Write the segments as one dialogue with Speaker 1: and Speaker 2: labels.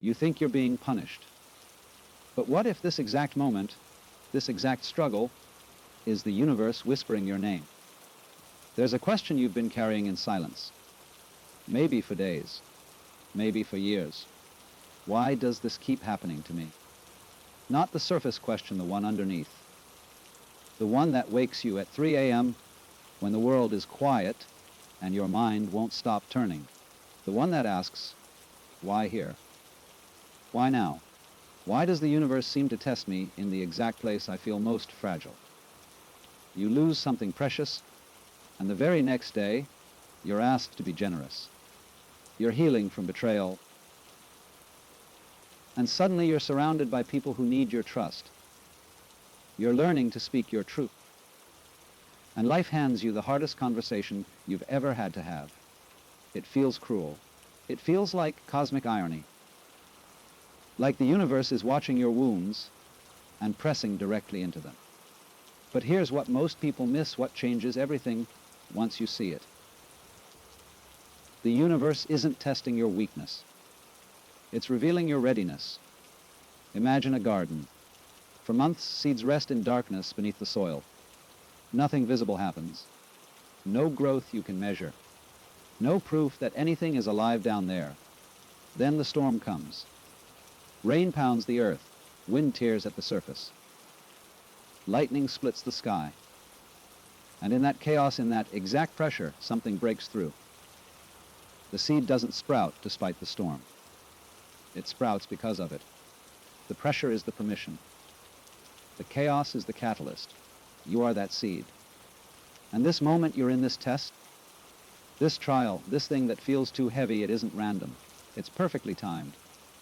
Speaker 1: You think you're being punished. But what if this exact moment, this exact struggle, is the universe whispering your name? There's a question you've been carrying in silence. Maybe for days, maybe for years. Why does this keep happening to me? Not the surface question, the one underneath. The one that wakes you at 3 a.m. when the world is quiet and your mind won't stop turning. The one that asks, why here? Why now? Why does the universe seem to test me in the exact place I feel most fragile? You lose something precious, and the very next day, you're asked to be generous. You're healing from betrayal, and suddenly you're surrounded by people who need your trust. You're learning to speak your truth. And life hands you the hardest conversation you've ever had to have. It feels cruel. It feels like cosmic irony. Like the universe is watching your wounds and pressing directly into them. But here's what most people miss, what changes everything once you see it. The universe isn't testing your weakness. It's revealing your readiness. Imagine a garden. For months, seeds rest in darkness beneath the soil. Nothing visible happens. No growth you can measure. No proof that anything is alive down there. Then the storm comes. Rain pounds the earth. Wind tears at the surface. Lightning splits the sky. And in that chaos, in that exact pressure, something breaks through. The seed doesn't sprout despite the storm. It sprouts because of it. The pressure is the permission. The chaos is the catalyst. You are that seed. And this moment you're in this test, this trial, this thing that feels too heavy, it isn't random. It's perfectly timed,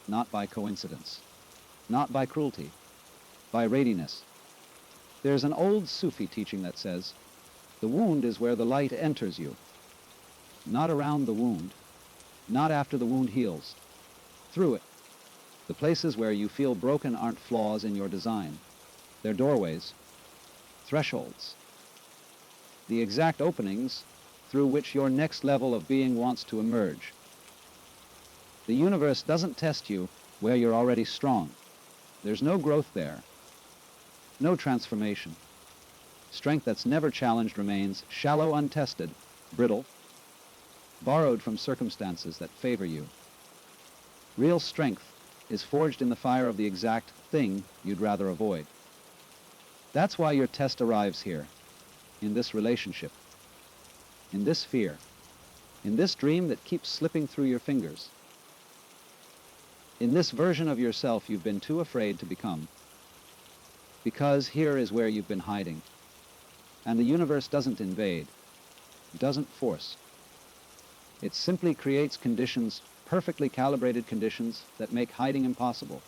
Speaker 1: not by coincidence, not by cruelty, by readiness. There's an old Sufi teaching that says, the wound is where the light enters you. Not around the wound, not after the wound heals, through it. The places where you feel broken aren't flaws in your design. They're doorways, thresholds, the exact openings through which your next level of being wants to emerge. The universe doesn't test you where you're already strong. There's no growth there, no transformation. Strength that's never challenged remains shallow, untested, brittle, borrowed from circumstances that favor you. Real strength is forged in the fire of the exact thing you'd rather avoid. That's why your test arrives here, in this relationship, in this fear, in this dream that keeps slipping through your fingers, in this version of yourself you've been too afraid to become. Because here is where you've been hiding. And the universe doesn't invade, doesn't force. It simply creates conditions, perfectly calibrated conditions that make hiding impossible.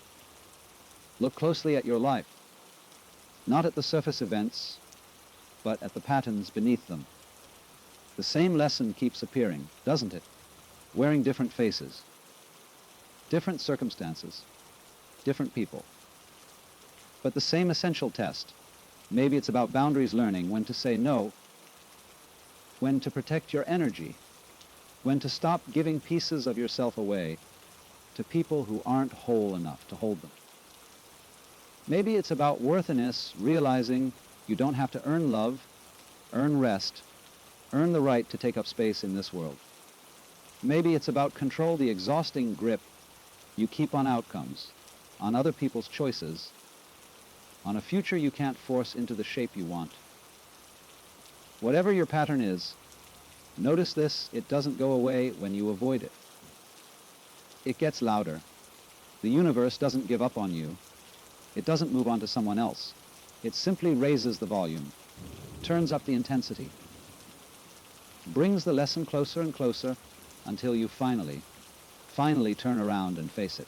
Speaker 1: Look closely at your life. Not at the surface events, but at the patterns beneath them. The same lesson keeps appearing, doesn't it? Wearing different faces, different circumstances, different people. But the same essential test. Maybe it's about boundaries, learning when to say no, when to protect your energy, when to stop giving pieces of yourself away to people who aren't whole enough to hold them. Maybe it's about worthiness, realizing you don't have to earn love, earn rest, earn the right to take up space in this world. Maybe it's about control, the exhausting grip you keep on outcomes, on other people's choices, on a future you can't force into the shape you want. Whatever your pattern is, notice this, it doesn't go away when you avoid it. It gets louder. The universe doesn't give up on you. It doesn't move on to someone else. It simply raises the volume, turns up the intensity, brings the lesson closer and closer until you finally turn around and face it.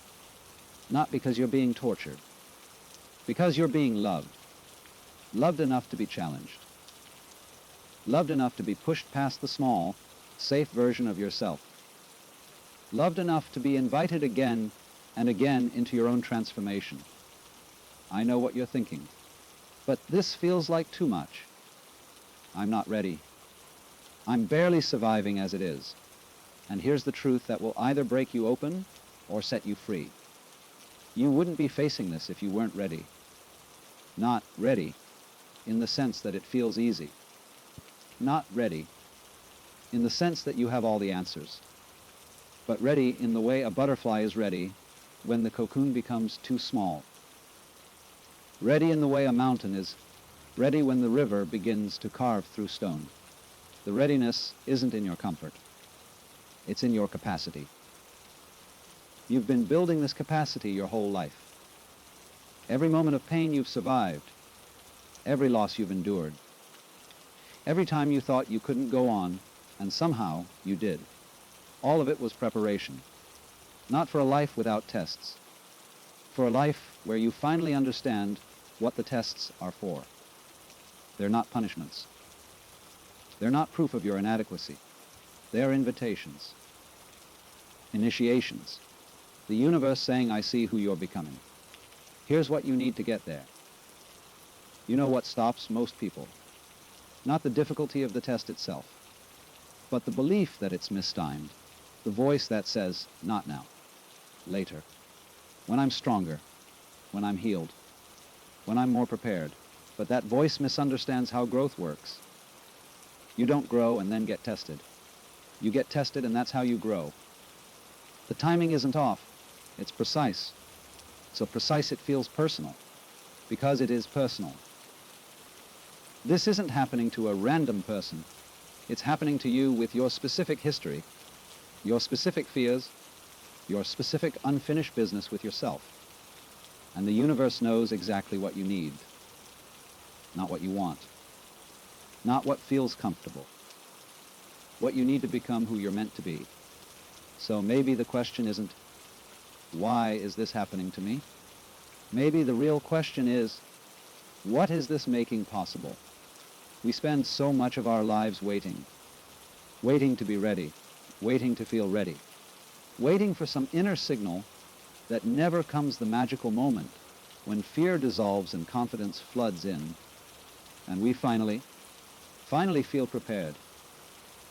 Speaker 1: Not because you're being tortured, because you're being loved. Loved enough to be challenged. Loved enough to be pushed past the small, safe version of yourself. Loved enough to be invited again and again into your own transformation. I know what you're thinking, but this feels like too much. I'm not ready. I'm barely surviving as it is. And here's the truth that will either break you open or set you free. You wouldn't be facing this if you weren't ready. Not ready in the sense that it feels easy. Not ready in the sense that you have all the answers, but ready in the way a butterfly is ready when the cocoon becomes too small. Ready in the way a mountain is ready when the river begins to carve through stone. The readiness isn't in your comfort. It's in your capacity. You've been building this capacity your whole life. Every moment of pain you've survived, every loss you've endured, every time you thought you couldn't go on, and somehow you did. All of it was preparation, not for a life without tests, for a life where you finally understand what the tests are for. They're not punishments. They're not proof of your inadequacy. They're invitations, initiations. The universe saying, I see who you're becoming. Here's what you need to get there. You know what stops most people? Not the difficulty of the test itself, but the belief that it's mistimed, the voice that says, not now, later, when I'm stronger, when I'm healed, when I'm more prepared. But that voice misunderstands how growth works. You don't grow and then get tested. You get tested and that's how you grow. The timing isn't off. It's precise. So precise it feels personal, because it is personal. This isn't happening to a random person. It's happening to you with your specific history, your specific fears, your specific unfinished business with yourself. And the universe knows exactly what you need, not what you want, not what feels comfortable, what you need to become who you're meant to be. So maybe the question isn't, why is this happening to me? Maybe the real question is, what is this making possible? We spend so much of our lives waiting, waiting to be ready, waiting to feel ready, waiting for some inner signal that never comes the magical moment when fear dissolves and confidence floods in, and we finally feel prepared.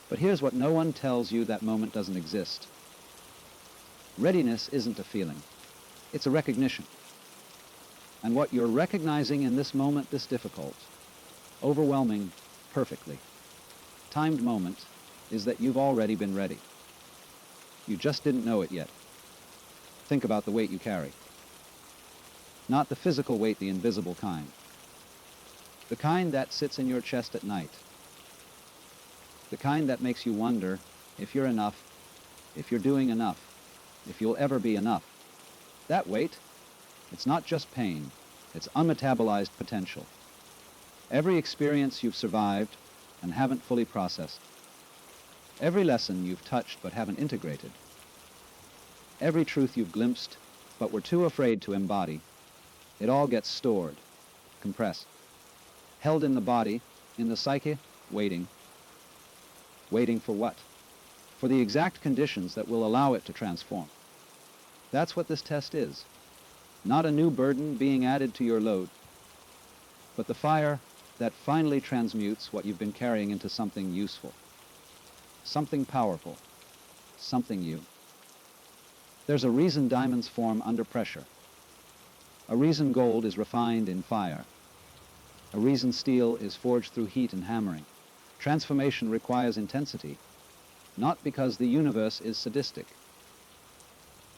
Speaker 1: But here's what no one tells you: that moment doesn't exist. Readiness isn't a feeling. It's a recognition. And what you're recognizing in this moment, this difficult, overwhelming, perfectly timed moment, is that you've already been ready. You just didn't know it yet. Think about the weight you carry. Not the physical weight, the invisible kind. The kind that sits in your chest at night. The kind that makes you wonder if you're enough, if you're doing enough, if you'll ever be enough. That weight, it's not just pain, it's unmetabolized potential. Every experience you've survived and haven't fully processed. Every lesson you've touched but haven't integrated. Every truth you've glimpsed but were too afraid to embody. It all gets stored, compressed, held in the body, in the psyche, waiting. Waiting for what? For the exact conditions that will allow it to transform. That's what this test is. Not a new burden being added to your load, but the fire that finally transmutes what you've been carrying into something useful, something powerful, something you. There's a reason diamonds form under pressure, a reason gold is refined in fire, a reason steel is forged through heat and hammering. Transformation requires intensity, not because the universe is sadistic,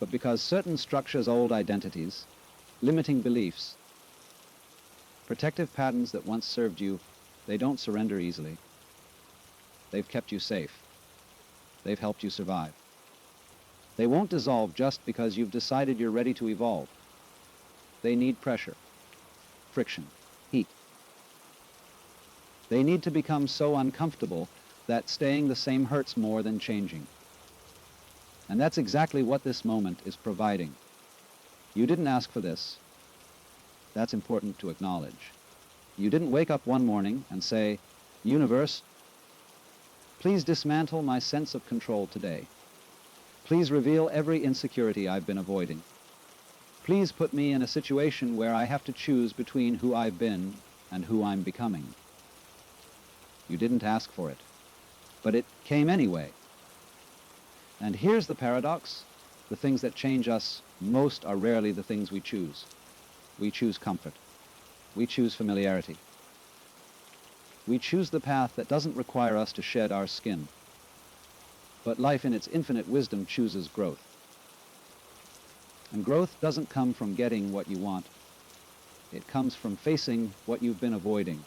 Speaker 1: but because certain structures, old identities, limiting beliefs, protective patterns that once served you, they don't surrender easily. They've kept you safe. They've helped you survive. They won't dissolve just because you've decided you're ready to evolve. They need pressure, friction, heat. They need to become so uncomfortable that staying the same hurts more than changing. And that's exactly what this moment is providing. You didn't ask for this. That's important to acknowledge. You didn't wake up one morning and say, "Universe, please dismantle my sense of control today. Please reveal every insecurity I've been avoiding. Please put me in a situation where I have to choose between who I've been and who I'm becoming." You didn't ask for it, but it came anyway. And here's the paradox: the things that change us most are rarely the things we choose. We choose comfort. We choose familiarity. We choose the path that doesn't require us to shed our skin. But life in its infinite wisdom chooses growth. And growth doesn't come from getting what you want. It comes from facing what you've been avoiding.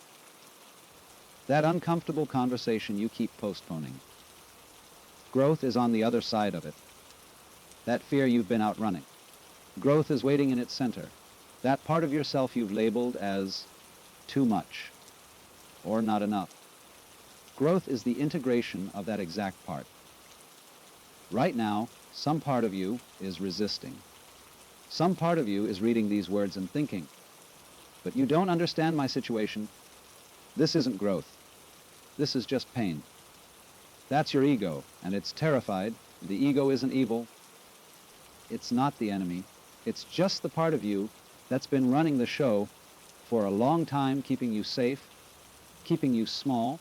Speaker 1: That uncomfortable conversation you keep postponing. Growth is on the other side of it. That fear you've been outrunning. Growth is waiting in its center. That part of yourself you've labeled as too much or not enough. Growth is the integration of that exact part. Right now, some part of you is resisting. Some part of you is reading these words and thinking, but you don't understand my situation. This isn't growth. This is just pain. That's your ego, and it's terrified. The ego isn't evil. It's not the enemy. It's just the part of you that's been running the show for a long time, keeping you safe, keeping you small,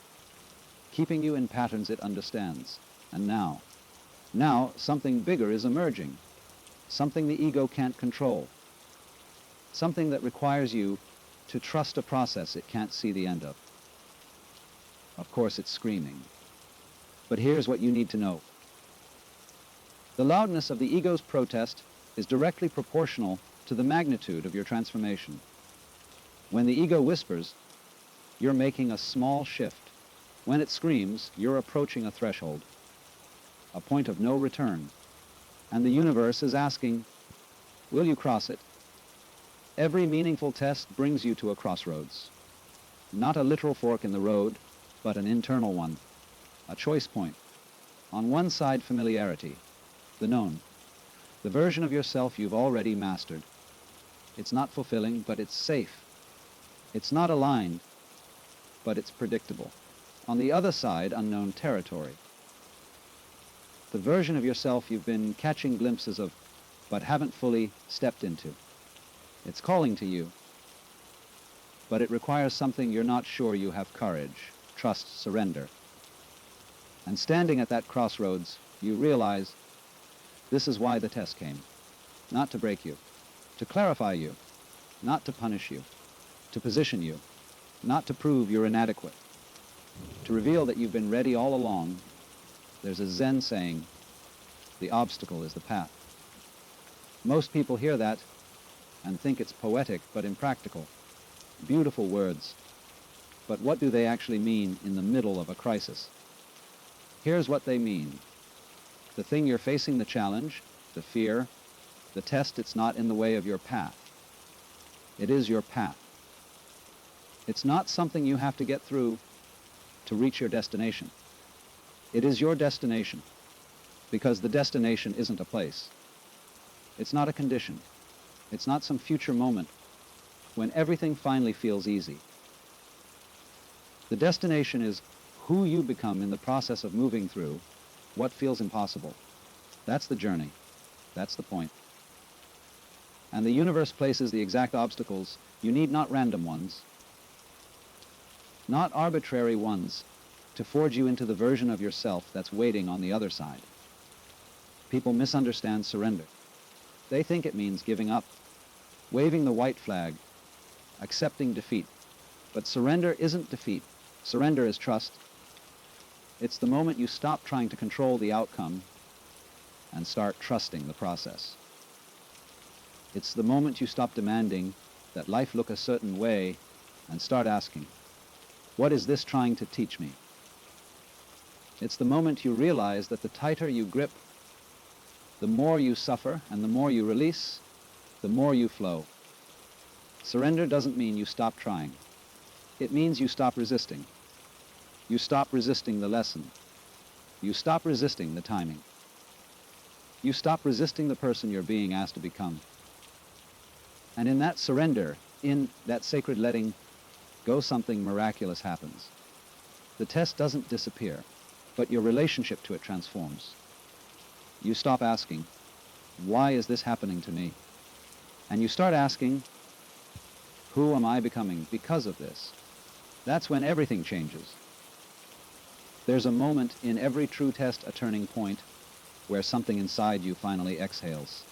Speaker 1: keeping you in patterns it understands. And now something bigger is emerging, something the ego can't control, something that requires you to trust a process it can't see the end of. Of course, it's screaming. But here's what you need to know. The loudness of the ego's protest is directly proportional to the magnitude of your transformation. When the ego whispers, you're making a small shift. When it screams, you're approaching a threshold, a point of no return. And the universe is asking, will you cross it? Every meaningful test brings you to a crossroads. Not a literal fork in the road, but an internal one, a choice point. On one side, familiarity, the known, the version of yourself you've already mastered. It's not fulfilling, but it's safe. It's not aligned, but it's predictable. On the other side, unknown territory. The version of yourself you've been catching glimpses of, but haven't fully stepped into. It's calling to you, but it requires something you're not sure you have courage, trust, surrender. And standing at that crossroads, you realize this is why the test came. Not to break you, to clarify you, not to punish you, to position you, not to prove you're inadequate, to reveal that you've been ready all along. There's a Zen saying, the obstacle is the path. Most people hear that and think it's poetic but impractical. Beautiful words. But what do they actually mean in the middle of a crisis? Here's what they mean. The thing you're facing, the challenge, the fear, the test, it's not in the way of your path. It is your path. It's not something you have to get through to reach your destination. It is your destination, because the destination isn't a place. It's not a condition. It's not some future moment when everything finally feels easy. The destination is who you become in the process of moving through what feels impossible. That's the journey. That's the point. And the universe places the exact obstacles you need, not random ones, not arbitrary ones, to forge you into the version of yourself that's waiting on the other side. People misunderstand surrender. They think it means giving up, waving the white flag, accepting defeat. But surrender isn't defeat. Surrender is trust. It's the moment you stop trying to control the outcome and start trusting the process. It's the moment you stop demanding that life look a certain way and start asking, what is this trying to teach me? It's the moment you realize that the tighter you grip, the more you suffer, and the more you release, the more you flow. Surrender doesn't mean you stop trying. It means you stop resisting. You stop resisting the lesson. You stop resisting the timing. You stop resisting the person you're being asked to become. And in that surrender, in that sacred letting go, something miraculous happens. The test doesn't disappear, but your relationship to it transforms. You stop asking, why is this happening to me? And you start asking, who am I becoming because of this? That's when everything changes. There's a moment in every true test, a turning point, where something inside you finally exhales.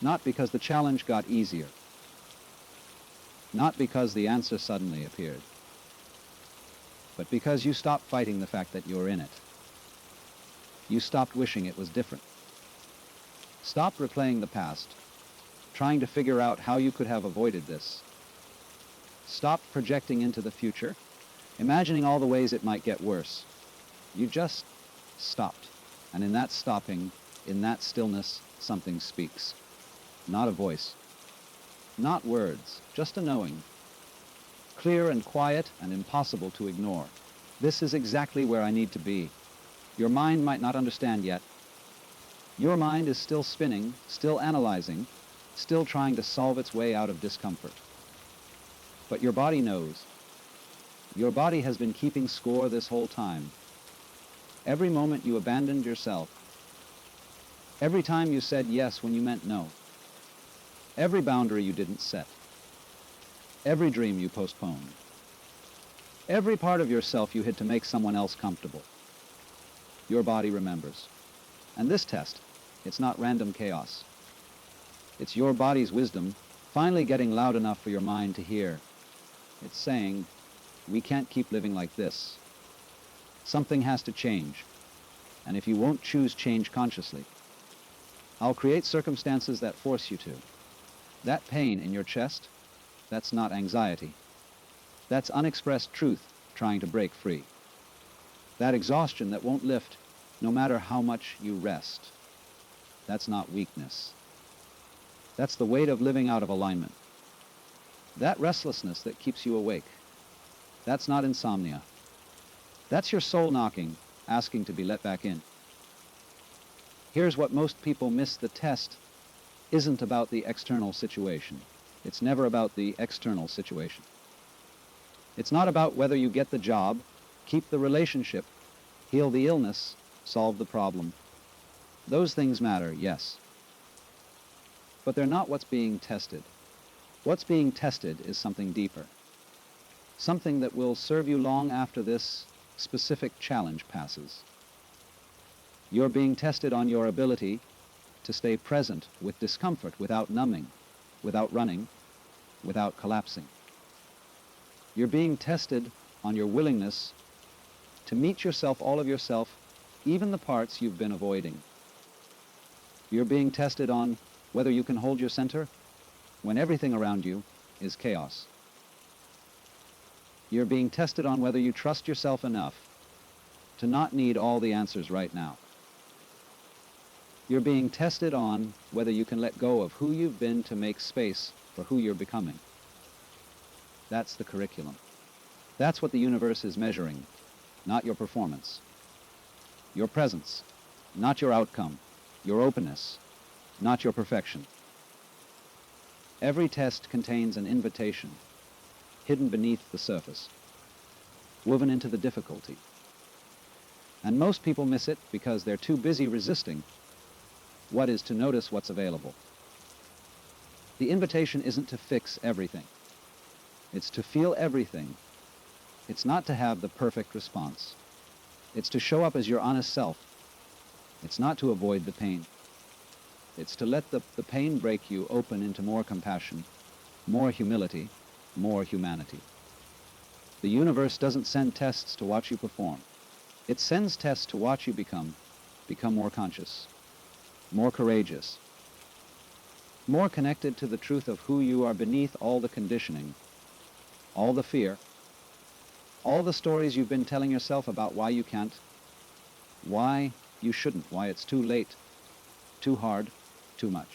Speaker 1: Not because the challenge got easier. Not because the answer suddenly appeared. But because you stopped fighting the fact that you're in it. You stopped wishing it was different. Stop replaying the past, trying to figure out how you could have avoided this. Stop projecting into the future, imagining all the ways it might get worse. You just stopped. And in that stopping, in that stillness, something speaks. Not a voice. Not words, just a knowing. Clear and quiet and impossible to ignore. This is exactly where I need to be. Your mind might not understand yet. Your mind is still spinning, still analyzing, still trying to solve its way out of discomfort. But your body knows. Your body has been keeping score this whole time. Every moment you abandoned yourself. Every time you said yes when you meant no. Every boundary you didn't set. Every dream you postponed. Every part of yourself you hid to make someone else comfortable. Your body remembers. And this test, it's not random chaos. It's your body's wisdom finally getting loud enough for your mind to hear. It's saying, we can't keep living like this. Something has to change. And if you won't choose change consciously, I'll create circumstances that force you to. That pain in your chest, that's not anxiety. That's unexpressed truth trying to break free. That exhaustion that won't lift no matter how much you rest. That's not weakness. That's the weight of living out of alignment. That restlessness that keeps you awake. That's not insomnia. That's your soul knocking, asking to be let back in. Here's what most people miss: the test isn't about the external situation. It's never about the external situation. It's not about whether you get the job, keep the relationship, heal the illness, solve the problem. Those things matter, yes. But they're not what's being tested. What's being tested is something deeper. Something that will serve you long after this specific challenge passes. You're being tested on your ability to stay present with discomfort without numbing, without running, without collapsing. You're being tested on your willingness to meet yourself, all of yourself, even the parts you've been avoiding. You're being tested on whether you can hold your center when everything around you is chaos. You're being tested on whether you trust yourself enough to not need all the answers right now. You're being tested on whether you can let go of who you've been to make space for who you're becoming. That's the curriculum. That's what the universe is measuring, not your performance. Your presence, not your outcome. Your openness, not your perfection. Every test contains an invitation, hidden beneath the surface, woven into the difficulty. And most people miss it because they're too busy resisting what is to notice what's available. The invitation isn't to fix everything. It's to feel everything. It's not to have the perfect response. It's to show up as your honest self. It's not to avoid the pain. It's to let the pain break you open into more compassion, more humility, more humanity. The universe doesn't send tests to watch you perform. It sends tests to watch you become more conscious, more courageous, more connected to the truth of who you are beneath all the conditioning, all the fear, all the stories you've been telling yourself about why you can't, why you shouldn't, why it's too late, too hard, too much.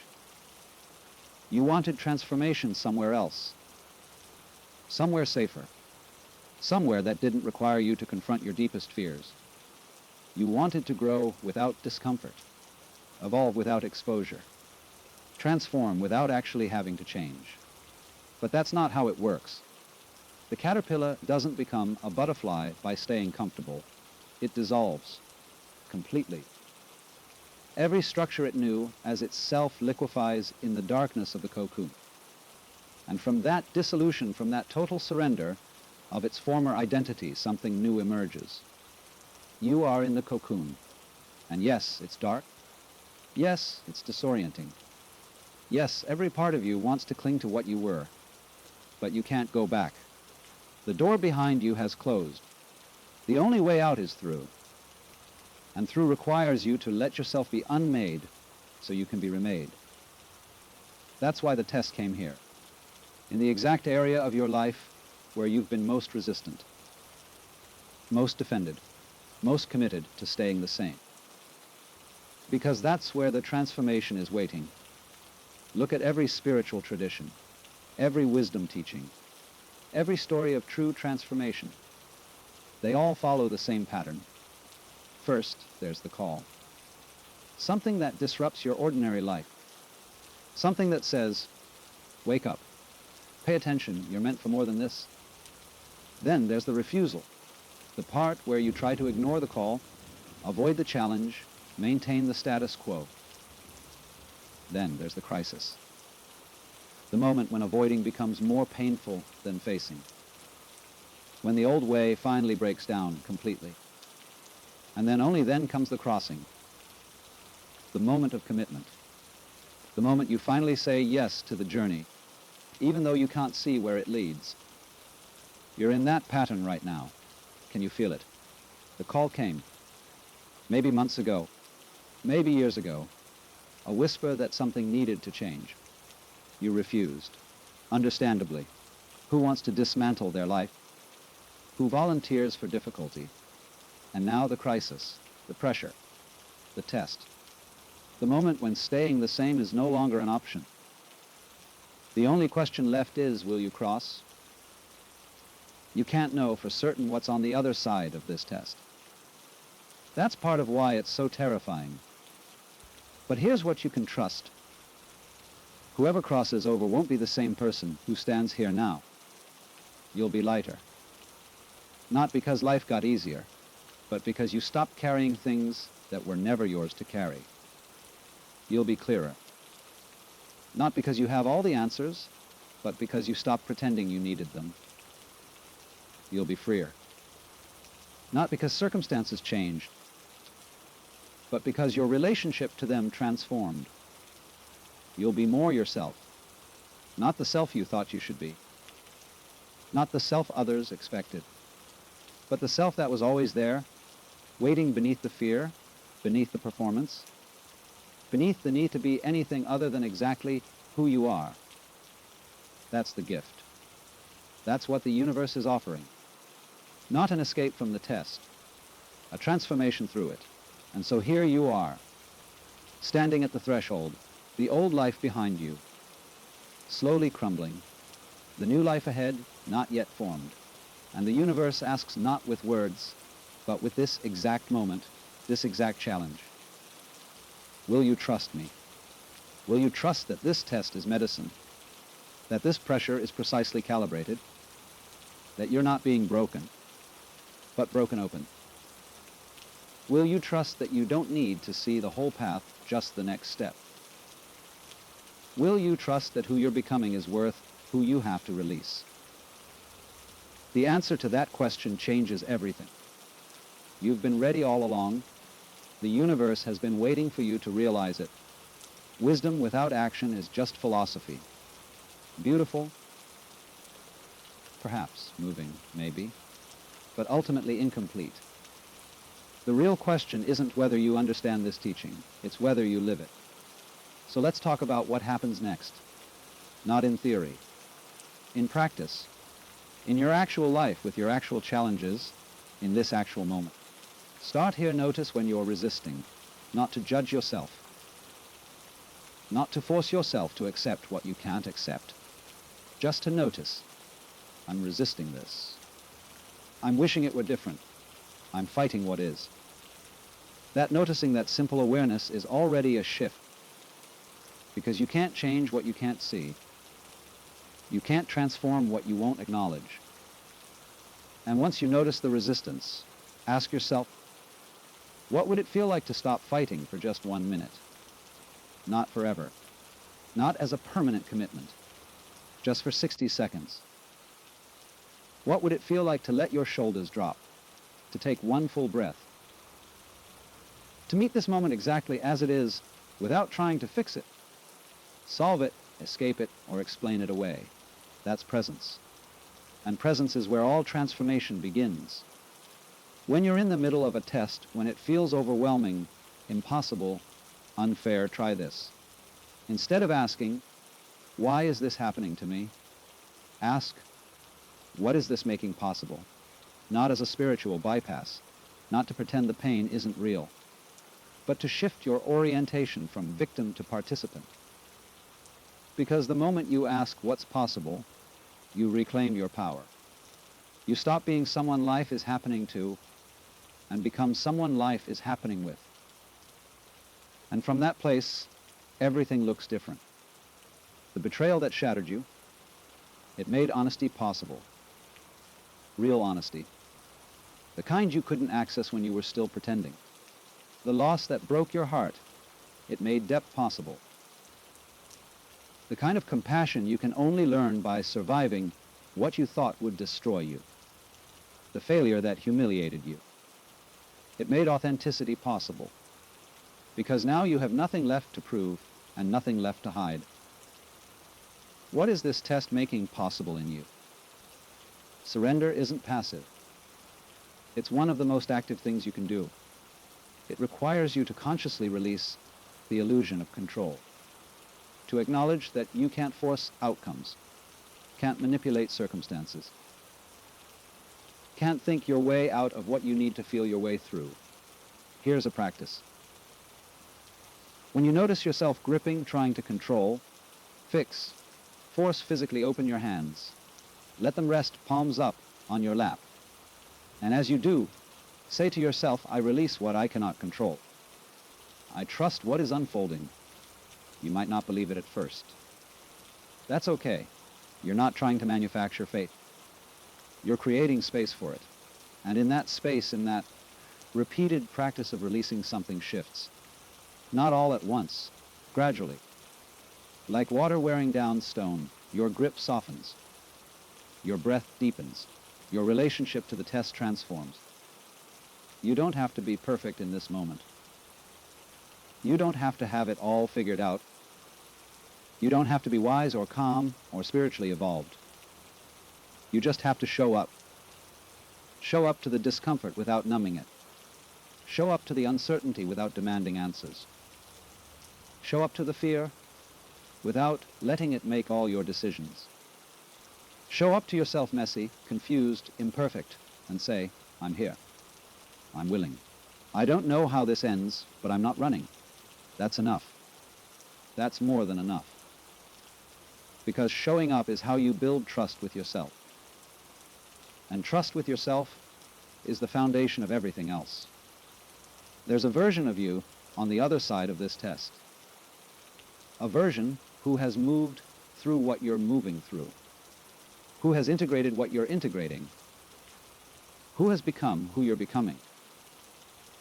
Speaker 1: You wanted transformation somewhere else, somewhere safer, somewhere that didn't require you to confront your deepest fears. You wanted to grow without discomfort, evolve without exposure, transform without actually having to change. But that's not how it works. The caterpillar doesn't become a butterfly by staying comfortable. It dissolves completely. Every structure it knew as itself liquefies in the darkness of the cocoon. And from that dissolution, from that total surrender of its former identity, something new emerges. You are in the cocoon. And yes, it's dark. Yes, it's disorienting. Yes, every part of you wants to cling to what you were, but you can't go back. The door behind you has closed. The only way out is through. And through requires you to let yourself be unmade so you can be remade. That's why the test came here, in the exact area of your life where you've been most resistant, most defended, most committed to staying the same. Because that's where the transformation is waiting. Look at every spiritual tradition, every wisdom teaching, every story of true transformation. They all follow the same pattern. First, there's the call. Something that disrupts your ordinary life. Something that says, wake up, pay attention, you're meant for more than this. Then there's the refusal, the part where you try to ignore the call, avoid the challenge, maintain the status quo. Then there's the crisis, the moment when avoiding becomes more painful than facing, when the old way finally breaks down completely. And then only then comes the crossing, the moment of commitment, the moment you finally say yes to the journey, even though you can't see where it leads. You're in that pattern right now. Can you feel it? The call came, maybe months ago, maybe years ago, a whisper that something needed to change. You refused, understandably. Who wants to dismantle their life? Who volunteers for difficulty? And now the crisis, the pressure, the test. The moment when staying the same is no longer an option. The only question left is, will you cross? You can't know for certain what's on the other side of this test. That's part of why it's so terrifying. But here's what you can trust. Whoever crosses over won't be the same person who stands here now. You'll be lighter. Not because life got easier, but because you stopped carrying things that were never yours to carry. You'll be clearer. Not because you have all the answers, but because you stopped pretending you needed them. You'll be freer. Not because circumstances changed, but because your relationship to them transformed. You'll be more yourself, not the self you thought you should be, not the self others expected, but the self that was always there, waiting beneath the fear, beneath the performance, beneath the need to be anything other than exactly who you are. That's the gift. That's what the universe is offering. Not an escape from the test, a transformation through it. And so here you are, standing at the threshold, the old life behind you, slowly crumbling, the new life ahead not yet formed. And the universe asks not with words, but with this exact moment, this exact challenge. Will you trust me? Will you trust that this test is medicine? That this pressure is precisely calibrated? That you're not being broken, but broken open? Will you trust that you don't need to see the whole path, just the next step? Will you trust that who you're becoming is worth who you have to release? The answer to that question changes everything. You've been ready all along. The universe has been waiting for you to realize it. Wisdom without action is just philosophy. Beautiful, perhaps moving, maybe, but ultimately incomplete. The real question isn't whether you understand this teaching, it's whether you live it. So let's talk about what happens next. Not in theory, in practice, in your actual life with your actual challenges, in this actual moment. Start here, notice when you're resisting, not to judge yourself, not to force yourself to accept what you can't accept, just to notice, I'm resisting this. I'm wishing it were different. I'm fighting what is. That noticing, that simple awareness is already a shift, because you can't change what you can't see. You can't transform what you won't acknowledge. And once you notice the resistance, ask yourself, what would it feel like to stop fighting for just 1 minute? Not forever. Not as a permanent commitment. Just for 60 seconds. What would it feel like to let your shoulders drop? To take one full breath? To meet this moment exactly as it is, without trying to fix it. solve it, escape it, or explain it away. That's presence. And presence is where all transformation begins. When you're in the middle of a test, when it feels overwhelming, impossible, unfair, try this. Instead of asking, why is this happening to me? Ask, what is this making possible? Not as a spiritual bypass, not to pretend the pain isn't real, but to shift your orientation from victim to participant. Because the moment you ask what's possible, you reclaim your power. You stop being someone life is happening to and become someone life is happening with. And from that place, everything looks different. The betrayal that shattered you, it made honesty possible. Real honesty. The kind you couldn't access when you were still pretending. The loss that broke your heart, it made depth possible. The kind of compassion you can only learn by surviving what you thought would destroy you. The failure that humiliated you. It made authenticity possible. Because now you have nothing left to prove and nothing left to hide. What is this test making possible in you? Surrender isn't passive. It's one of the most active things you can do. It requires you to consciously release the illusion of control. To acknowledge that you can't force outcomes, can't manipulate circumstances, can't think your way out of what you need to feel your way through. Here's a practice. When you notice yourself gripping, trying to control, fix, force physically open your hands. Let them rest palms up on your lap. And as you do, say to yourself, I release what I cannot control. I trust what is unfolding. You might not believe it at first. That's okay. You're not trying to manufacture fate. You're creating space for it. And in that space, in that repeated practice of releasing, something shifts. Not all at once, gradually. Like water wearing down stone, your grip softens. Your breath deepens. Your relationship to the test transforms. You don't have to be perfect in this moment. You don't have to have it all figured out. You don't have to be wise or calm or spiritually evolved. You just have to show up. Show up to the discomfort without numbing it. Show up to the uncertainty without demanding answers. Show up to the fear without letting it make all your decisions. Show up to yourself messy, confused, imperfect, and say, I'm here. I'm willing. I don't know how this ends, but I'm not running. That's enough. That's more than enough. Because showing up is how you build trust with yourself. And trust with yourself is the foundation of everything else. There's a version of you on the other side of this test. A version who has moved through what you're moving through. Who has integrated what you're integrating. Who has become who you're becoming.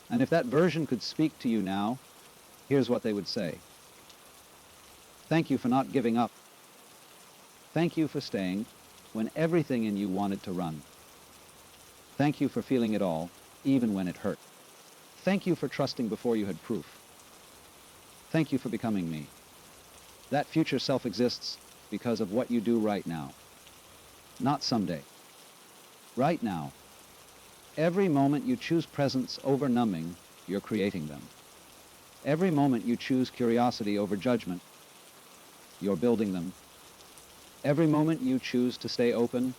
Speaker 1: And if that version could speak to you now, here's what they would say. Thank you for not giving up. Thank you for staying when everything in you wanted to run. Thank you for feeling it all, even when it hurt. Thank you for trusting before you had proof. Thank you for becoming me. That future self exists because of what you do right now. Not someday. Right now. Every moment you choose presence over numbing, you're creating them. Every moment you choose curiosity over judgment, you're building them. Every moment you choose to stay open,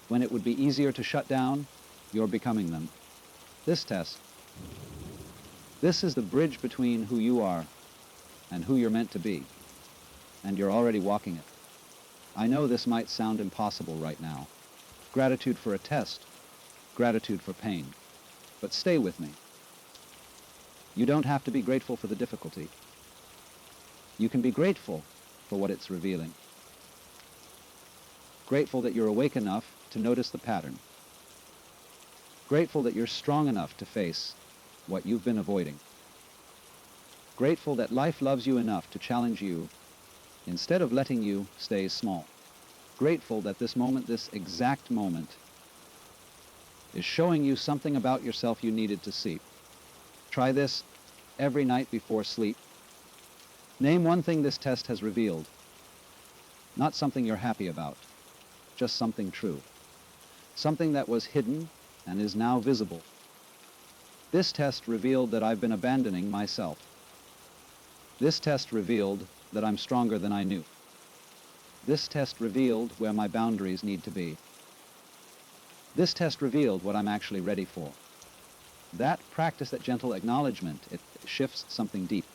Speaker 1: when it would be easier to shut down, you're becoming them. This test, this is the bridge between who you are and who you're meant to be, and you're already walking it. I know this might sound impossible right now. Gratitude for a test, gratitude for pain, but stay with me. You don't have to be grateful for the difficulty. You can be grateful for what it's revealing. Grateful that you're awake enough to notice the pattern. Grateful that you're strong enough to face what you've been avoiding. Grateful that life loves you enough to challenge you instead of letting you stay small. Grateful that this moment, this exact moment, is showing you something about yourself you needed to see. Try this every night before sleep. Name one thing this test has revealed. Not something you're happy about, just something true. Something that was hidden and is now visible. This test revealed that I've been abandoning myself. This test revealed that I'm stronger than I knew. This test revealed where my boundaries need to be. This test revealed what I'm actually ready for. That practice, that gentle acknowledgement, it shifts something deep.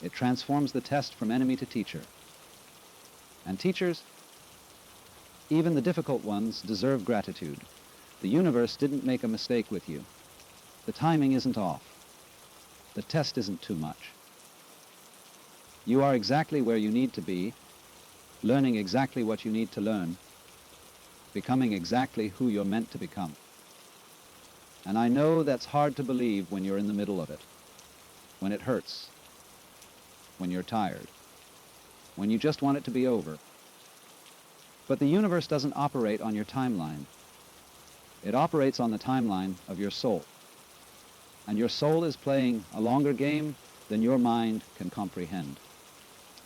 Speaker 1: It transforms the test from enemy to teacher. And teachers, even the difficult ones, deserve gratitude. The universe didn't make a mistake with you. The timing isn't off. The test isn't too much. You are exactly where you need to be, learning exactly what you need to learn, becoming exactly who you're meant to become. And I know that's hard to believe when you're in the middle of it, when it hurts, when you're tired, when you just want it to be over. But the universe doesn't operate on your timeline. It operates on the timeline of your soul. And your soul is playing a longer game than your mind can comprehend.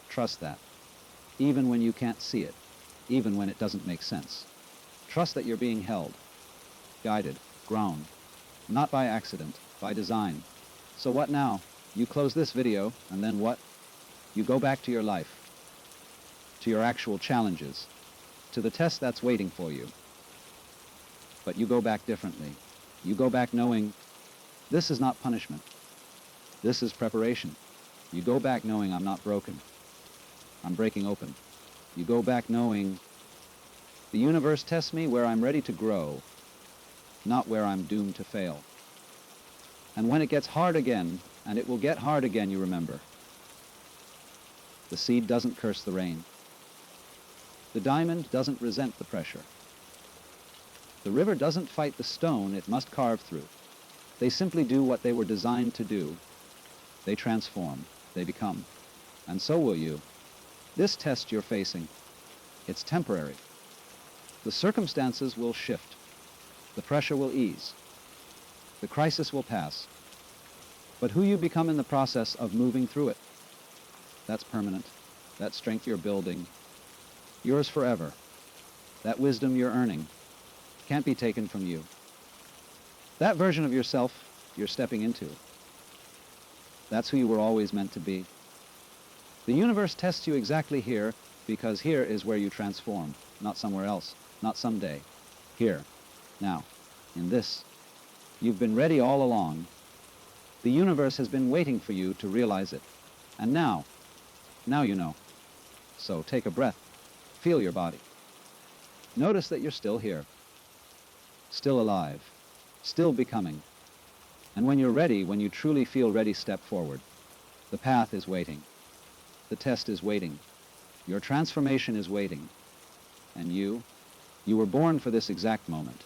Speaker 1: Trust that, even when you can't see it, even when it doesn't make sense. Trust that you're being held, guided, grown, not by accident, by design. So what now? You close this video, and then what? You go back to your life, to your actual challenges, to the test that's waiting for you. But you go back differently. You go back knowing this is not punishment. This is preparation. You go back knowing I'm not broken. I'm breaking open. You go back knowing the universe tests me where I'm ready to grow, not where I'm doomed to fail. And when it gets hard again, and it will get hard again, you remember, the seed doesn't curse the rain. The diamond doesn't resent the pressure. The river doesn't fight the stone it must carve through. They simply do what they were designed to do. They transform. They become. And so will you. This test you're facing, it's temporary. The circumstances will shift. The pressure will ease. The crisis will pass. But who you become in the process of moving through it, that's permanent. That strength you're building, yours forever. That wisdom you're earning, can't be taken from you. That version of yourself you're stepping into, that's who you were always meant to be. The universe tests you exactly here because here is where you transform, not somewhere else, not someday. Here, now, in this. You've been ready all along. The universe has been waiting for you to realize it. And now you know. So take a breath. Feel your body. Notice that you're still here. Still alive. Still becoming. And when you're ready, when you truly feel ready, step forward. The path is waiting. The test is waiting. Your transformation is waiting. And you were born for this exact moment.